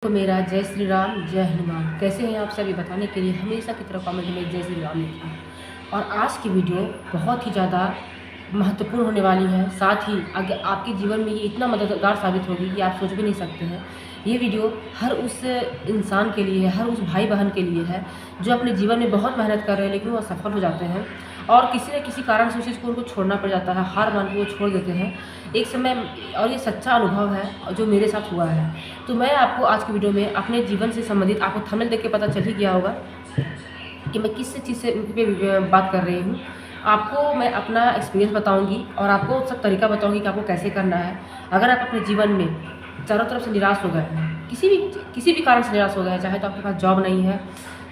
तो मेरा जय श्री राम जय हनुमान। कैसे हैं आप सभी? बताने के लिए हमेशा की तरह कमेंट में जय श्री राम लिखिए। और आज की वीडियो बहुत ही ज़्यादा महत्वपूर्ण होने वाली है। साथ ही अगर आपके जीवन में ये इतना मददगार साबित होगी कि आप सोच भी नहीं सकते हैं। ये वीडियो हर उस इंसान के लिए है, हर उस भाई बहन के लिए है जो अपने जीवन में बहुत मेहनत कर रहे हैं लेकिन वो असफल हो जाते हैं और किसी न किसी कारण से उस चीज़ को उनको छोड़ना पड़ जाता है, हार मान के वो छोड़ देते हैं एक समय। और ये सच्चा अनुभव है जो मेरे साथ हुआ है। तो मैं आपको आज की वीडियो में अपने जीवन से संबंधित, आपको थंबनेल देख के पता चल ही गया होगा कि मैं किस चीज़ से पे बात कर रही हूँ। आपको मैं अपना एक्सपीरियंस बताऊँगी और आपको सब तरीका बताऊँगी कि आपको कैसे करना है। अगर आप अपने जीवन में चारों तरफ से निराश हो गए हैं, किसी भी कारण से निराश हो गए हैं, चाहे तो आपके पास जॉब नहीं है,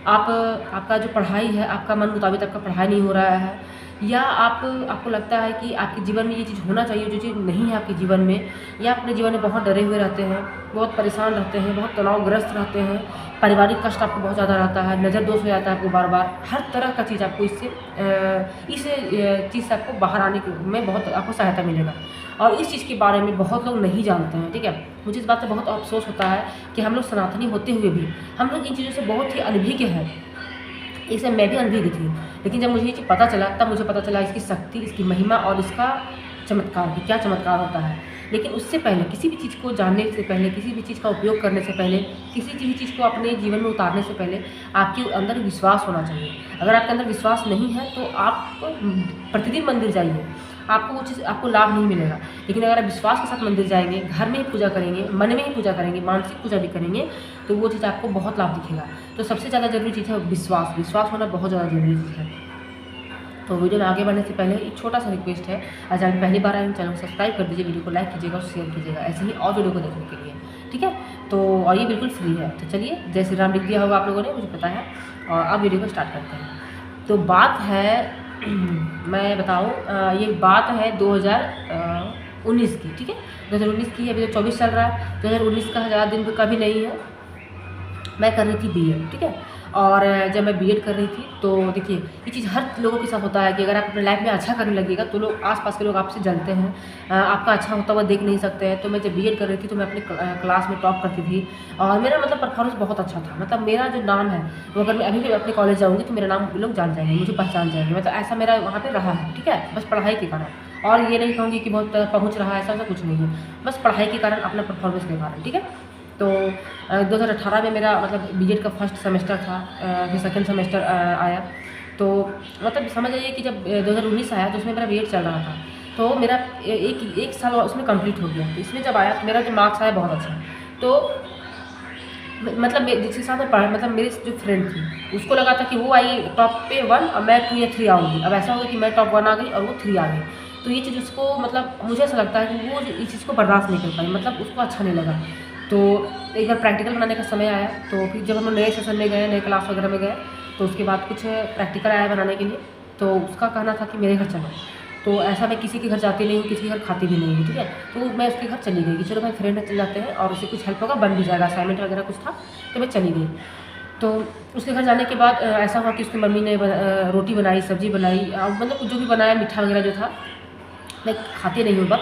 आपका जो पढ़ाई है, आपका मन मुताबिक आपका पढ़ाई नहीं हो रहा है, या आपको लगता है कि आपके जीवन में ये चीज़ होना चाहिए जो चीज़ नहीं है आपके जीवन में, या अपने जीवन में बहुत डरे हुए रहते हैं, बहुत परेशान रहते हैं, बहुत तनावग्रस्त रहते हैं, पारिवारिक कष्ट आपको बहुत ज़्यादा रहता है, नज़र दोष हो जाता है आपको बार बार, हर तरह का चीज़ आपको इस चीज़ से आपको बाहर आने में बहुत आपको सहायता मिलेगा। और इस चीज़ के बारे में बहुत लोग नहीं जानते हैं, ठीक है। मुझे इस बात से बहुत अफसोस होता है कि हम लोग सनातनी होते हुए भी हम लोग इन चीज़ों से बहुत ही अनभिज्ञ हैं। इसमें मैं भी अनभिज्ञ थी, लेकिन जब मुझे ये चीज़ पता चला तब मुझे पता चला इसकी शक्ति, इसकी महिमा और इसका चमत्कार कि क्या चमत्कार होता है। लेकिन उससे पहले, किसी भी चीज़ को जानने से पहले, किसी भी चीज़ का उपयोग करने से पहले, किसी भी चीज़ को अपने जीवन में उतारने से पहले आपके अंदर विश्वास होना चाहिए। अगर आपके अंदर विश्वास नहीं है तो आप प्रतिदिन मंदिर जाइए, आपको वो चीज़, आपको लाभ नहीं मिलेगा। लेकिन अगर आप विश्वास के साथ मंदिर जाएंगे, घर में ही पूजा करेंगे, मन में ही पूजा करेंगे, मानसिक पूजा भी करेंगे, तो वो चीज़ आपको बहुत लाभ दिखेगा। तो सबसे ज़्यादा ज़रूरी चीज़ है विश्वास होना बहुत ज़्यादा ज़रूरी चीज़ है। तो वीडियो में आगे बढ़ने से पहले एक छोटा सा रिक्वेस्ट है, अगर आप पहली बार आए हैं चैनल को सब्सक्राइब कर दीजिए, वीडियो को लाइक कीजिएगा और शेयर कीजिएगा ऐसे ही और वीडियो को देखने के लिए, ठीक है। तो और ये बिल्कुल फ्री है। तो चलिए, जय श्री राम लिख दिया होगा आप लोगों ने, मुझे पता है। और अब वीडियो को स्टार्ट करते हैं। तो बात है मैं बताऊँ, ये बात है 2019 की, ठीक है। 2019 की, अभी तो 24 चल रहा है। 2019 का ज़्यादा दिन का भी नहीं है। मैं कर रही थी बीएड, ठीक है। और जब मैं बीएड कर रही थी तो देखिए, ये चीज़ हर लोगों के साथ होता है कि अगर आप अपने लाइफ में अच्छा करने लगेगा तो लोग, आसपास के लोग आपसे जलते हैं, आपका अच्छा होता हुआ देख नहीं सकते हैं। तो मैं जब बीएड कर रही थी तो मैं अपनी क्लास में टॉप करती थी और मेरा मतलब परफॉर्मेंस बहुत अच्छा था। मतलब मेरा जो नाम है वो, अगर मैं अभी भी अपने कॉलेज जाऊँगी तो मेरा नाम लोग जान जाएंगे, मुझे पहचान जाएंगे। मतलब ऐसा मेरा वहाँ पर रहा है, ठीक है, बस पढ़ाई के कारण। और ये नहीं कहूँगी कि बहुत पहुँच रहा है, ऐसा कुछ नहीं है, बस पढ़ाई के कारण, अपना परफॉर्मेंस के कारण, ठीक है। तो 2018 में मेरा मतलब बीएड का फर्स्ट सेमेस्टर था, फिर सेकंड सेमेस्टर आया। तो मतलब समझ जाइए कि जब 2019 आया तो उसमें मेरा बीएड चल रहा था, तो मेरा एक साल उसमें कंप्लीट हो गया। तो इसमें जब आया तो मेरा जो मार्क्स आया बहुत अच्छा। तो मतलब जिसके साथ मैं पढ़ा, मतलब मेरी जो फ्रेंड थी उसको लगा था कि वो आई टॉप पे 1 और मैं 2 या 3 आऊँगी। अब ऐसा हो गया कि मैं टॉप 1 आ गई और वो 3 आ गई। तो ये चीज़ उसको, मतलब मुझे ऐसा लगता है कि वो इस चीज़ को बर्दाश्त नहीं कर पाई, मतलब उसको अच्छा नहीं लगा। तो एक बार प्रैक्टिकल बनाने का समय आया, तो फिर जब हम लोग नए सेशन में गए, नए क्लास वगैरह में गए, तो उसके बाद कुछ प्रैक्टिकल आया बनाने के लिए। तो उसका कहना था कि मेरे घर चलो। तो ऐसा मैं किसी के घर जाती नहीं हूँ, किसी के घर खाती भी नहीं हूँ, ठीक है। तो मैं उसके घर चली गई कि चलो भाई फ्रेंड चल जाते हैं और उससे कुछ हेल्प होगा, बन भी जाएगा, असाइनमेंट वगैरह कुछ था, तो मैं चली गई। तो उसके घर जाने के बाद ऐसा हुआ कि उसकी मम्मी ने रोटी बनाई, सब्ज़ी बनाई, मतलब जो भी बनाया, मीठा वगैरह जो था, मैं खाती नहीं हूँ, बट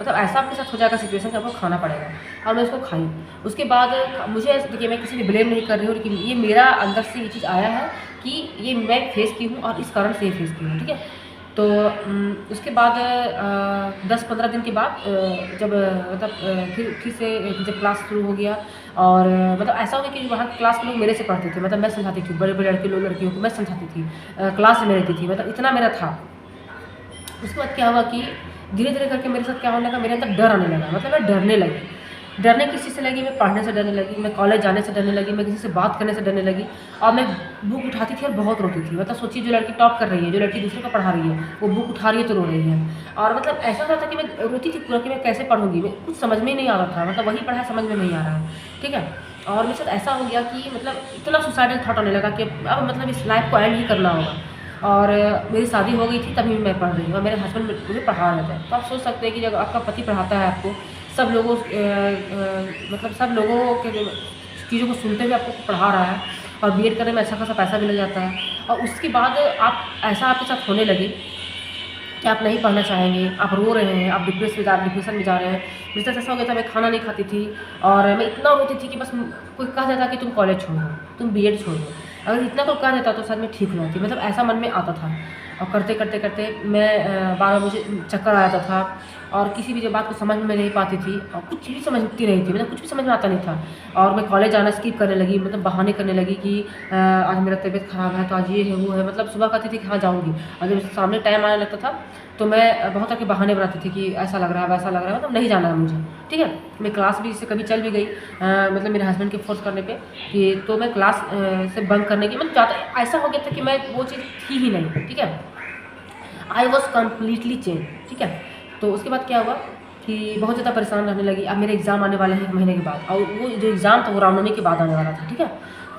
मतलब ऐसा आपके साथ हो जाएगा सिचुएशन कि आपको खाना पड़ेगा, और मैं उसको खाई। उसके बाद मुझे, देखिए, मैं किसी भी ब्लेम नहीं कर रही हूँ, लेकिन ये मेरा अंदर से ये चीज़ आया है कि ये मैं फेस की हूँ और इस कारण से ये फेस की हूँ, ठीक है। तो उसके बाद 10-15 दिन के बाद जब मतलब फिर से जब क्लास शुरू हो गया, और मतलब ऐसा हो गया कि वहाँ क्लास के लोग मेरे से पढ़ते थे, मतलब मैं समझाती थी, बड़े बड़े लड़कियों को मैं समझाती थी, क्लास में रहती थी, मतलब इतना मेरा था। उसके बाद क्या हुआ कि धीरे धीरे करके मेरे साथ क्या होने लगा, मेरे अंदर डर आने लगा, मतलब मैं डरने लगी। डरने किस चीज़ से लगी? मैं पढ़ने से डरने लगी, मैं कॉलेज जाने से डरने लगी, मैं किसी से बात करने से डरने लगी, और मैं बुक उठाती थी और बहुत रोती थी। मतलब सोचिए, जो लड़की टॉप कर रही है, जो लड़की दूसरे को पढ़ा रही है, वो बुक उठा रही है तो रो रही है। और मतलब ऐसा होता था कि मैं रोती थी पूरा कि मैं कैसे पढ़ूँगी, मैं कुछ समझ में ही नहीं आ रहा था, मतलब वही पढ़ाई समझ में नहीं आ रहा है, ठीक है। और मेरे साथ ऐसा हो गया कि मतलब इतना सुसाइडल थॉट आने लगा कि अब मतलब इस लाइफ को एंड ही करना होगा। और मेरी शादी हो गई थी तभी मैं पढ़ रही हूँ और मेरे हस्बैंड मुझे पढ़ा रहे थे। तो आप सोच सकते हैं कि जब आपका पति पढ़ाता है आपको, सब लोगों मतलब सब लोगों के चीज़ों को सुनते हुए आपको पढ़ा रहा है, और बीएड करने में अच्छा खासा पैसा भी लग जाता है, और उसके बाद आप ऐसा आपके साथ होने लगे कि आप नहीं पढ़ना चाहेंगे, आप रो रहे हैं, आप डिप्रेशन में जा रहे हैं। मेरे साथ ऐसा हो गया था, मैं खाना नहीं खाती थी और मैं इतना रोती थी कि बस कोई कह देता कि तुम कॉलेज छोड़ दो, तुम बीएड छोड़ दो। अगर इतना कोई कह देता तो शायद मैं ठीक हो जाती, मतलब ऐसा मन में आता था। और करते करते करते मैं बार-बार मुझे चक्कर आ जाता था और किसी भी जो बात को समझ में नहीं पाती थी और कुछ भी समझती नहीं थी, मतलब कुछ भी समझ में आता नहीं था। और मैं कॉलेज जाना स्किप करने लगी, मतलब बहाने करने लगी कि आज मेरा तबीयत ख़राब है, तो आज ये है, वो है, मतलब सुबह कहती थी कि हाँ जाऊँगी। और जब सामने टाइम आने लगता था तो मैं बहुत तरह के बहाने बनाती थी कि ऐसा लग रहा है, वैसा लग रहा है, मतलब नहीं जाना है मुझे, ठीक है। मैं क्लास भी इससे कभी चल भी गई, मतलब मेरे हस्बैंड के फ़ोर्स करने पे कि तो मैं क्लास से बंक करने की, मतलब ज़्यादा ऐसा हो गया था कि मैं वो चीज़ थी ही नहीं, ठीक है। आई वॉज कम्प्लीटली चेंज, ठीक है। तो उसके बाद क्या हुआ कि बहुत ज़्यादा परेशान रहने लगी। अब मेरे एग्ज़ाम आने वाले हैं 1 महीने के बाद और वो जो एग्ज़ाम था वो रामनवमी के बाद आने वाला था, ठीक है।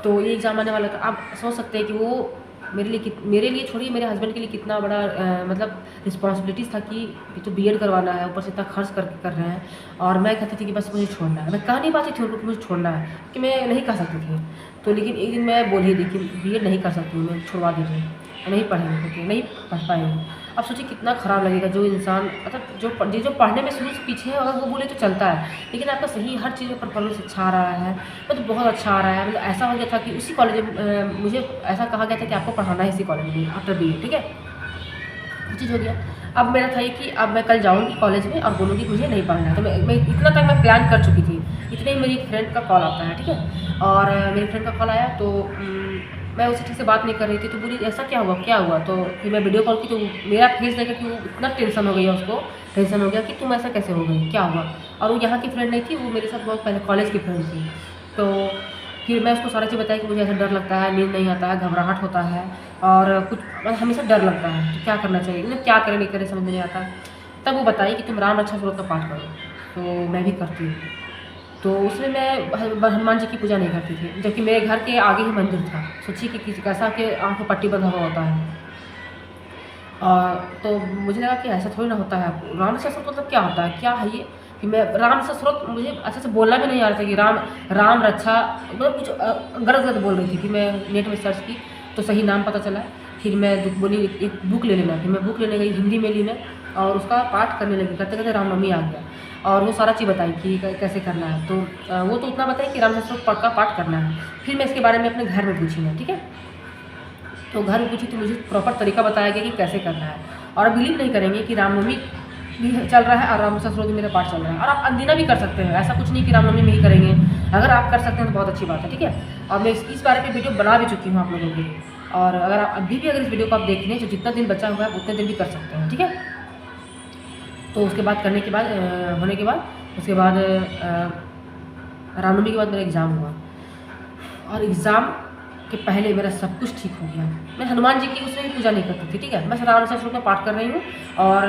तो ये एग्ज़ाम आने वाला था। आप सोच सकते हैं कि वो मेरे लिए छोड़िए, मेरे हस्बैंड के लिए कितना बड़ा मतलब रिस्पॉन्सिबिलिटीज़ था कि तो बीएड करवाना है, ऊपर से इतना खर्च कर रहे हैं और मैं कहती थी कि बस मुझे छोड़ना है। मैं कह नहीं पाती थी उनको कि मुझे छोड़ना है, कि मैं नहीं कह सकती थी। तो लेकिन एक दिन मैं बोली थी कि बीएड नहीं कर सकती हूँ मैं, छुड़वा दीजिए, नहीं पढ़ेंगे क्योंकि नहीं पढ़ पाएँगे। अब सोचिए कितना ख़राब लगेगा जो इंसान, मतलब जो पढ़ने में शुरू से पीछे है, अगर वो बोले तो चलता है, लेकिन आपका सही हर चीज़ में परफ़ॉर्मेंस अच्छा आ रहा है, मतलब बहुत अच्छा आ रहा है। मतलब ऐसा हो गया था कि उसी कॉलेज में मुझे ऐसा कहा गया था कि आपको पढ़ाना है इसी कॉलेज में आफ्टर बीएड, ठीक है। वो चीज़ हो गया। अब मेरा था ये कि अब मैं कल जाऊँगी कॉलेज में और बोलूँगी मुझे नहीं पढ़ना है। तो मैं इतना तक मैं प्लान कर चुकी थी। इतने ही मेरी एक फ्रेंड का कॉल आता है, ठीक है। और मेरी फ्रेंड का कॉल आया तो मैं उससे ठीक से बात नहीं कर रही थी, तो बोली ऐसा क्या हुआ, क्या हुआ? तो फिर मैं वीडियो कॉल की तो मेरा फेस देखा कि वो इतना टेंशन हो गया, उसको टेंशन हो गया कि तुम ऐसा कैसे हो गई, क्या हुआ? और वो यहाँ की फ्रेंड नहीं थी, वो मेरे साथ बहुत पहले कॉलेज की फ्रेंड थी। तो फिर मैं उसको सारी चीज़ बताई कि मुझे ऐसा डर लगता है, नींद नहीं आता है, घबराहट होता है और कुछ हमेशा डर लगता है, तो क्या करना चाहिए? मतलब क्या करें, नहीं करें समझ में नहीं आता। तब वो बताई कि तुम राम रक्षा स्तोत्र का पाठ करो, तो मैं भी करती हूँ। तो उसमें मैं हनुमान जी की पूजा नहीं करती थी, जबकि मेरे घर के आगे ही मंदिर था। सोचिए कि किसी कैसा के आँख में पट्टी बंधा हुआ होता है। तो मुझे लगा कि ऐसा थोड़ी ना होता है। राम रक्षा स्तोत्र मतलब क्या होता है? क्या है ये? कि मैं राम रक्षा स्तोत्र मुझे अच्छे से बोलना भी नहीं आ रहा था कि राम रक्षा, मतलब कुछ गलत-गलत बोल रही थी। फिर मैं नेट में सर्च की तो सही नाम पता चला। फिर मैं बोली एक बुक ले लेना, फिर मैं बुक लेने गई, हिंदी में ली मैं और उसका पाठ करने लगी। करते-करते रामनवमी आ गया और वो सारा चीज़ बताई कि कैसे करना है। तो वो तो उतना बताई कि राम रक्षा स्तोत्र का पाठ करना है। फिर मैं इसके बारे में अपने घर में पूछी मैं, ठीक है। तो घर में पूछी तो मुझे प्रॉपर तरीका बताया गया कि कैसे करना है। और आप बिलीव नहीं करेंगे कि रामनवमी भी चल रहा है और राम रक्षा स्तोत्र मेरा पाठ चल रहा है और आप अनदिना भी कर सकते हैं। ऐसा कुछ नहीं कि रामनवमी में ही करेंगे, अगर आप कर सकते हैं तो बहुत अच्छी बात है, ठीक है। और मैं इस बारे में वीडियो बना भी चुकी हूँ आप लोगों के लिए और अगर आप अभी भी अगर इस वीडियो को आप देख लें तो जितना दिन बचा हुआ है उतने दिन भी कर सकते हैं, ठीक है। तो उसके बाद करने के बाद होने के बाद उसके बाद रामनवमी के बाद मेरा एग्ज़ाम हुआ और एग्ज़ाम के पहले मेरा सब कुछ ठीक हो गया। मैं हनुमान जी की उसमें भी पूजा नहीं करती थी, ठीक है। मैं राम रक्षा स्तोत्र का पाठ कर रही हूँ और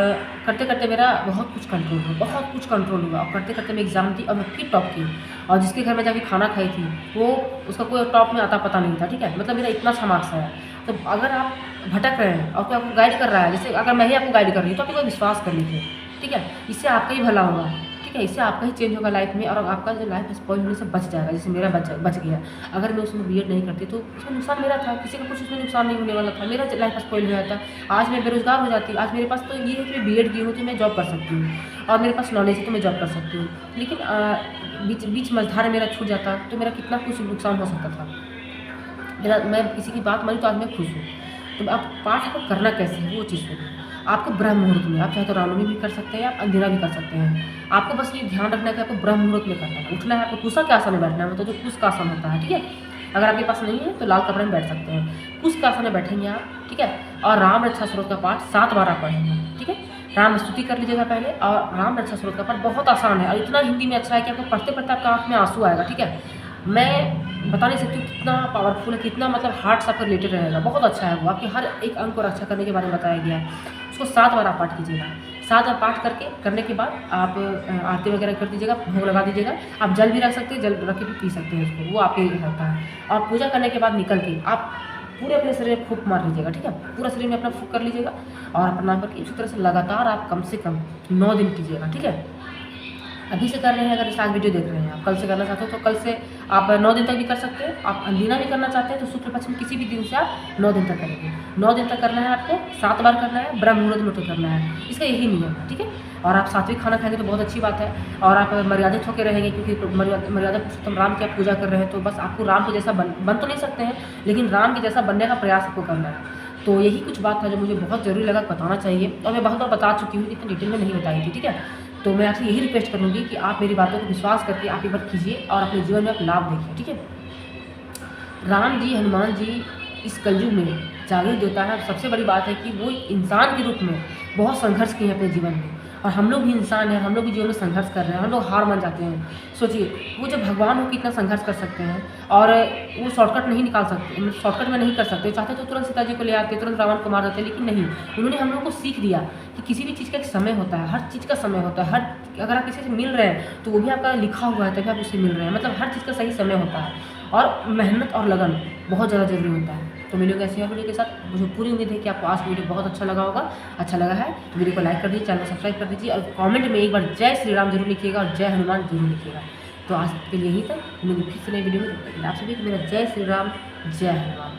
करते-करते मेरा बहुत कुछ कंट्रोल हुआ और करते-करते मैं एग्ज़ाम दी और मैं फिर टॉप की और जिसके घर में जाके खाना खाई थी, वो उसका कोई टॉप में आता-पता नहीं था, ठीक है। मतलब मेरा इतना अच्छा मार्क्स आया। तो अगर आप भटक रहे हैं और कोई आपको गाइड कर रहा है, जैसे अगर मैं ही आपको गाइड कर रही हूँ, तो आप एक बार विश्वास कर लीजिए, ठीक है। इससे आपका ही भला होगा, ठीक है। इससे आपका ही चेंज होगा लाइफ में और आपका जो लाइफ स्पॉइल होने से बच जाएगा, जैसे मेरा बच गया। अगर मैं उसमें बीएड नहीं करती तो उसमें नुकसान मेरा था, किसी का कुछ उसमें नुकसान नहीं होने वाला था, मेरा लाइफ स्पॉइल हो जाता। आज मैं बेरोज़गार हो जाती, आज मेरे पास तो ये है कि मैं बीएड की हूँ तो मैं जॉब कर सकती हूँ और मेरे पास नॉलेज है तो मैं जॉब कर सकती हूँ। लेकिन बीच मझधार मेरा छूट जाता तो मेरा कितना कुछ नुकसान हो सकता था। मैं किसी की बात मानी तो आज मैं खुश हूँ। तो आप पाठ आपको करना कैसे है वो चीज़ सुनिए। आपको ब्रह्म मुहूर्त में, आप चाहे तो रामनवमी भी कर सकते हैं, आप अंधेरा भी कर सकते हैं। आपको बस ये ध्यान रखना है कि आपको ब्रह्म मुहूर्त में करना है। उठना है, आपको कुशा के आसन में बैठना है, मतलब जो कुश का आसन होता है, ठीक है। अगर आपके पास नहीं है तो लाल कपड़े में बैठ सकते हैं। कुश का आसन में बैठेंगे आप, ठीक है। और राम रक्षा स्तोत्र का पाठ 7 बार आप पढ़ेंगे, ठीक है। राम स्तुति कर लीजिएगा पहले और राम रक्षा स्तोत्र का पाठ बहुत आसान है और इतना हिंदी में अच्छा है कि आपको पढ़ते-पढ़ते आपका आँख में आँसू आएगा, ठीक है। मैं बता नहीं सकती हूँ कितना पावरफुल है, कितना मतलब हार्ट से आपका रिलेटेड रहेगा। बहुत अच्छा है वो, आपके हर एक अंग को रक्षा करने के बारे में बताया गया है। उसको 7 बार आप पाठ कीजिएगा। 7 बार पाठ करने के बाद आप आरती वगैरह कर दीजिएगा, भोग लगा दीजिएगा। आप जल भी रख सकते हैं, जल रख के भी पी सकते हैं उसको, वो आपके रहता है। और पूजा करने के बाद निकल के आप पूरे अपने शरीर में फूँक मार लीजिएगा, ठीक है। पूरा शरीर में अपना फूँक कर लीजिएगा और प्रणाम करके इसी तरह से लगातार आप कम से कम 9 दिन कीजिएगा, ठीक है। अभी से कर रहे हैं, अगर इस आज वीडियो देख रहे हैं, आप कल से करना चाहते हो तो कल से आप 9 दिन तक भी कर सकते हैं। आप अंदीना भी करना चाहते हैं तो शुक्ल पक्ष में किसी भी दिन से आप 9 दिन तक करेंगे। 9 दिन तक करना है आपको, 7 बार करना है, ब्रह्म मुहूर्त में तो करना है, इसका यही नियम है, ठीक है। और आप सात्विक खाना खाएंगे तो बहुत अच्छी बात है, और आप मर्यादित होकर रहेंगे, क्योंकि मर्यादा पुरुषोत्तम राम की आप पूजा कर रहे हैं, तो बस आपको राम के जैसा बन तो नहीं सकते हैं, लेकिन राम के जैसा बनने का प्रयास आपको करना है। तो यही कुछ बात था जो मुझे बहुत ज़रूरी लगा बताना चाहिए, और मैं बहुत बार बता चुकी हूँ, इतनी डिटेल में नहीं बताई थी, ठीक है। तो मैं आपसे यही रिक्वेस्ट करूँगी कि आप मेरी बातों को विश्वास करके आप एक बार कीजिए और अपने जीवन में आप लाभ देखिए, ठीक है। राम जी, हनुमान जी इस कलयुग में जागृत देवता है। सबसे बड़ी बात है कि वो इंसान के रूप में बहुत संघर्ष किए हैं अपने जीवन में, और हम लोग भी इंसान हैं, हम लोग भी जीवन में संघर्ष कर रहे हैं, हम लोग हार मान जाते हैं। सोचिए वो जब भगवान हो कितना संघर्ष कर सकते हैं, और वो शॉर्टकट नहीं निकाल सकते, शॉर्टकट में नहीं कर सकते। चाहते तो तुरंत सीता जी को ले आते, तुरंत रावण को मार देते, लेकिन नहीं, उन्होंने हम लोग को सीख दिया कि किसी भी चीज़ का एक समय होता है, हर चीज़ का समय होता है। अगर आप किसी से मिल रहे हैं तो वो भी आपका लिखा हुआ है, तभी आप उससे मिल रहे हैं, मतलब हर चीज़ का सही समय होता है, और मेहनत और लगन बहुत ज़्यादा ज़रूरी होता है। तो मिलेंगे ऐसे वीडियो के साथ। मुझे पूरी उम्मीद है कि आपको आज की वीडियो बहुत अच्छा लगा होगा। अच्छा लगा है तो वीडियो को लाइक कर दीजिए, चैनल को सब्सक्राइब कर दीजिए, और कमेंट में एक बार जय श्री राम जरूर लिखिएगा और जय हनुमान जरूर लिखिएगा। तो आज के लिए यही था, मिलेंगे फिर से नई वीडियो में। आप सभी को मेरा जय श्री राम, जय हनुमान।